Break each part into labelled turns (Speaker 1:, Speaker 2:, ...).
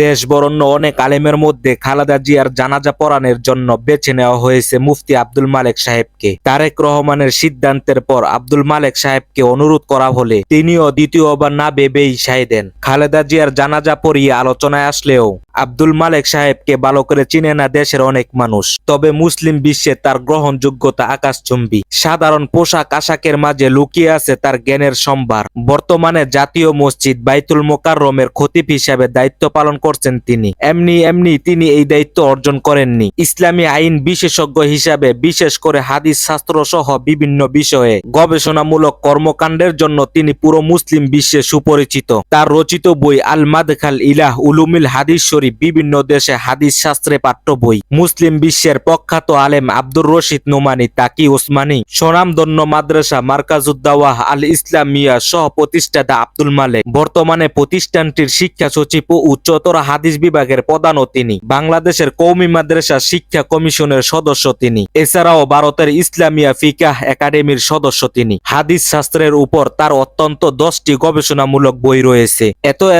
Speaker 1: দেশ বরণ্য অনেক আলেমের মধ্যে খালেদা জিয়ার জানাজা পড়ানোর জন্য বেছে নেওয়া হয়েছে মুফতি আব্দুল মালেক সাহেবকে। তারেক রহমানের সিদ্ধান্তের পর আব্দুল মালেক সাহেবকে অনুরোধ করা হলে তিনিও দ্বিতীয়বার না ভেবেই সায় দেন। খালেদা জিয়ার জানাজা পড়িয়ে আলোচনায় আসলেও আব্দুল মালেক সাহেবকে ভালো করে চিনে না দেশের অনেক মানুষ। তবে মুসলিম বিশ্বে তার গ্রহণযোগ্যতা আকাশচুম্বী। সাধারণ পোশাক আশাকের মাঝে লুকিয়ে আছে তার জ্ঞানের সম্ভার। বর্তমানে জাতীয় মসজিদ বাইতুল মোকাররমের খতিব হিসাবে দায়িত্ব পালন করছেন তিনি। এমনি তিনি এই দায়িত্ব অর্জন করেননি। ইসলামী আইন বিশেষজ্ঞ হিসাবে বিশেষ করে হাদিস শাস্ত্র সহ বিভিন্ন বিষয়ে গবেষণামূলক কর্মকাণ্ডের জন্য তিনি পুরো মুসলিম বিশ্বে সুপরিচিত। তার রচিত বই আল মাদখাল ইলা উলুমিল হাদিস শরীফ বিভিন্ন দেশে হাদিস শাস্ত্রে পাঠ্য বই। মুসলিম বিশ্বের প্রখ্যাত আলেম আব্দুর রশিদ নোমানী, তাকি ওসমানী, স্বনামধন্য মাদ্রাসা মারকাজুদ্দাওয়াহ আল ইসলামিয়া সহ প্রতিষ্ঠাতা আব্দুল মালেক। বর্তমানে প্রতিষ্ঠানটির শিক্ষা সচিব ও উচ্চতর হাদিস বিভাগের প্রধানও তিনি। বাংলাদেশের কওমি মাদ্রাসা শিক্ষা কমিশনের সদস্য তিনি। এছাড়াও ভারতের ইসলামিয়া ফিকাহ একাডেমির সদস্য তিনি। হাদিস শাস্ত্রের উপর তার অত্যন্ত 10টি গবেষণামূলক বই রয়েছে।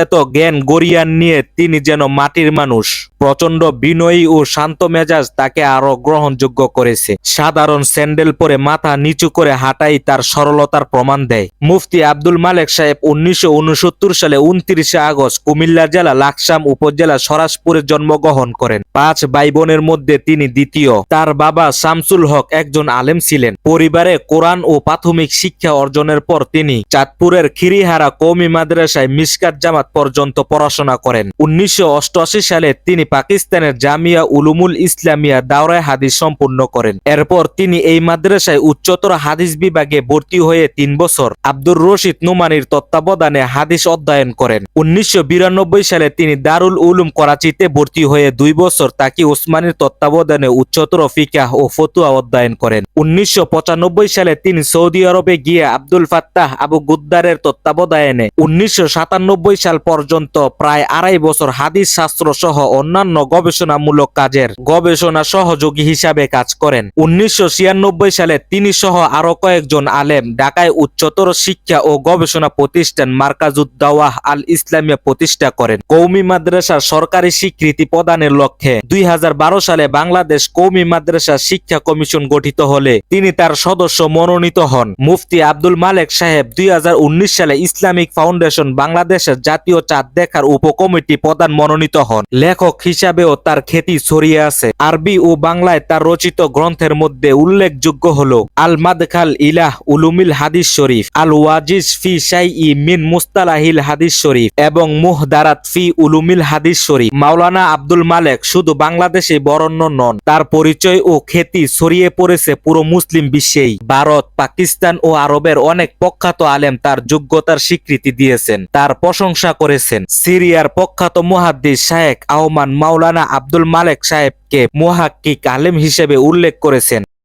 Speaker 1: এত জ্ঞান গরিয়ান নিয়ে তিনি যেন মাটির মানুষ। প্রচন্ড বিনয়ী ও শান্ত মেজাজ তাকে আরো গ্রহণযোগ্য করেছে। সাধারণ স্যান্ডেল পরে মাথা নিচু করে হাঁটাই তার সরলতার প্রমাণ দেয়। মুফতি আব্দুল মালেক সাহেব 1969 সালে 29 আগস্ট কুমিল্লা জেলা লাকসাম উপজেলা সরাসপুরে জন্মগ্রহণ করেন। 5 ভাই বোনের মধ্যে তিনি দ্বিতীয়। তার বাবা শামসুল হক একজন আলেম ছিলেন। পরিবারে কোরআন ও প্রাথমিক শিক্ষা অর্জনের পর তিনি চাঁদপুরের খিরিহারা কওমি মাদ্রাসায় মিশকাত জামাত পর্যন্ত পড়াশোনা করেন। 1988 সালে তিনি পাকিস্তানের জামিয়া উলুমুল ইসলামিয়া দাওরায়ে হাদিস সম্পূর্ণ করেন। এরপর তিনি এই মাদ্রাসায় উচ্চতর হাদিস বিভাগে ভর্তি হয়ে 3 বছর আব্দুর রশিদ নোমানীর তত্ত্বাবধানে হাদিস অধ্যয়ন করেন। 1992 সালে তিনি দারুল উলুম করাচিতে ভর্তি হয়ে 2 বছর তাকি ওসমানীর তত্ত্বাবধানে উচ্চতর ফিকাহ ও ফতুয়া অধ্যয়ন করেন। 1995 সালে তিনি সৌদি আরবে গিয়ে আব্দুল ফাত্তাহ আবু গুদ্দারের তত্ত্বাবধানে 1997 সাল পর্যন্ত প্রায় 2.5 বছর হাদিস শাস্ত্র সহ অন্যান্য গবেষণামূলক কাজের গবেষণা সহযোগী হিসাবে কাজ করেন। 1996 সালে তিনি সহ আরো কয়েকজন আলেম ঢাকায় উচ্চতর শিক্ষা ও গবেষণা প্রতিষ্ঠান মারকাজুদ্দাওয়াহ আল ইসলামিয়া প্রতিষ্ঠা করেন। কওমি মাদ্রাসার সরকারি স্বীকৃতি প্রদানের লক্ষ্যে 2012 সালে বাংলাদেশ কওমি মাদ্রাসা শিক্ষা কমিশন গঠিত হলে তিনি তার সদস্য মনোনীত হন। মুফতি আব্দুল মালেক সাহেব 2019 সালে ইসলামিক ফাউন্ডেশন বাংলাদেশের জাতীয় চাঁদ দেখার উপকমিটি প্রধান মনোনীত হন। লেখক হিসাবেও তার খ্যাতি ছড়িয়ে আছে। আরবি ও বাংলায় তার রচিত গ্রন্থের মধ্যে উল্লেখযোগ্য হল আল মাদখাল ইলাহ উলুমিল হাদিস শরীফ, আল ওয়াজিজ ফি শাইই মিন মুস্তালাহিল হাদিস শরীফ এবং মুহদারাত ফি উলুমিল হাদিস শরীফ। মাওলানা আব্দুল মালেক শুধু বাংলাদেশে বরেণ্য নন, তার পরিচয় ও খ্যাতি ছড়িয়ে পড়েছে পুরো মুসলিম বিশ্বেই। ভারত, পাকিস্তান ও আরবের অনেক প্রখ্যাত আলেম তার যোগ্যতার স্বীকৃতি দিয়েছেন, তার প্রশংসা করেছেন। সিরিয়ার প্রখ্যাত মুহাদ্দিস শায়েখ আওমান মাওলানা আব্দুল মালেক সাহেবকে মুহাক্কিক আলেম হিসেবে উল্লেখ করেছেন।